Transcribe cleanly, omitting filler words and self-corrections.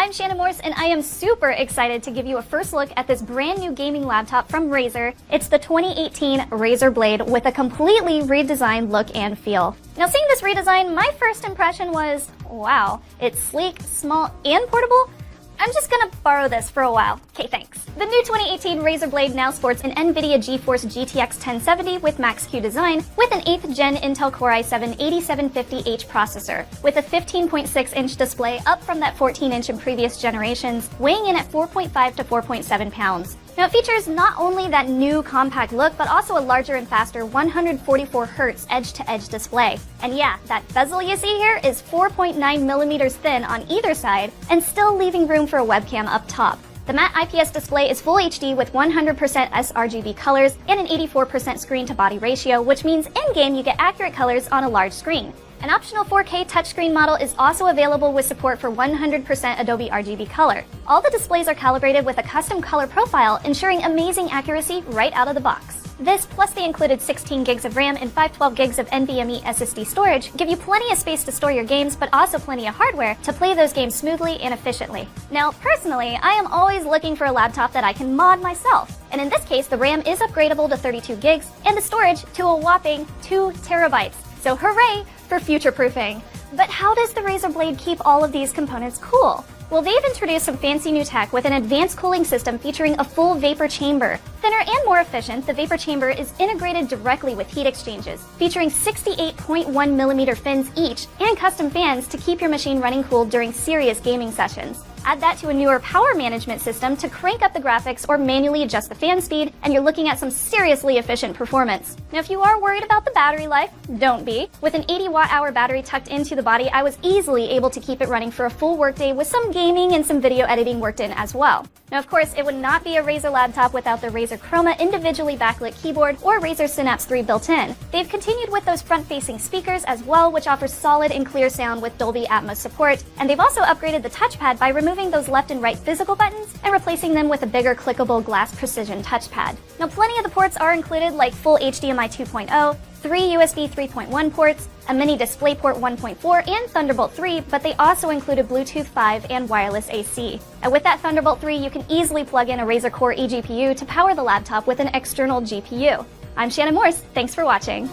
I'm Shannon Morse, and I am super excited to give you a first look at this brand new gaming laptop from Razer. It's the 2018 Razer Blade with a completely redesigned look and feel. Now, seeing this redesign, my first impression was, wow, it's sleek, small, and portable. I'm just gonna borrow this for a while. Okay, thanks. The new 2018 Razer Blade now sports an NVidia GeForce GTX 1070 with Max-Q design with an 8th gen Intel Core i7-8750H processor, with a 15.6-inch display up from that 14-inch in previous generations, weighing in at 4.5 to 4.7 pounds. Now, it features not only that new compact look, but also a larger and faster 144Hz edge-to-edge display. And yeah, that bezel you see here is 4.9 millimeters thin on either side, and still leaving room for a webcam up top. The matte IPS display is Full HD with 100% sRGB colors and an 84% screen-to-body ratio, which means in-game you get accurate colors on a large screen. An optional 4K touchscreen model is also available with support for 100% Adobe RGB color. All the displays are calibrated with a custom color profile, ensuring amazing accuracy right out of the box. This, plus the included 16 gigs of RAM and 512 gigs of NVMe SSD storage, give you plenty of space to store your games, but also plenty of hardware to play those games smoothly and efficiently. Now, personally, I am always looking for a laptop that I can mod myself. And in this case, the RAM is upgradable to 32 gigs and the storage to a whopping 2 terabytes. So hooray for future-proofing. But how does the Razer Blade keep all of these components cool? Well, they've introduced some fancy new tech with an advanced cooling system featuring a full vapor chamber. Thinner and more efficient, the vapor chamber is integrated directly with heat exchangers, featuring 68.1 millimeter fins each and custom fans to keep your machine running cool during serious gaming sessions. Add that to a newer power management system to crank up the graphics or manually adjust the fan speed, and you're looking at some seriously efficient performance. Now, if you are worried about the battery life, don't be. With an 80 watt-hour battery tucked into the body, I was easily able to keep it running for a full workday with some gaming and some video editing worked in as well. Now, of course, it would not be a Razer laptop without the Razer Chroma individually backlit keyboard or Razer Synapse 3 built in. They've continued with those front-facing speakers as well, which offers solid and clear sound with Dolby Atmos support, and they've also upgraded the touchpad by removing those left and right physical buttons and replacing them with a bigger clickable glass precision touchpad. Now, plenty of the ports are included, like full HDMI 2.0, 3 USB 3.1 ports, a mini DisplayPort 1.4, and Thunderbolt 3, but they also included Bluetooth 5 and wireless AC. And with that Thunderbolt 3, you can easily plug in a Razer Core eGPU to power the laptop with an external GPU. I'm Shannon Morse, thanks for watching.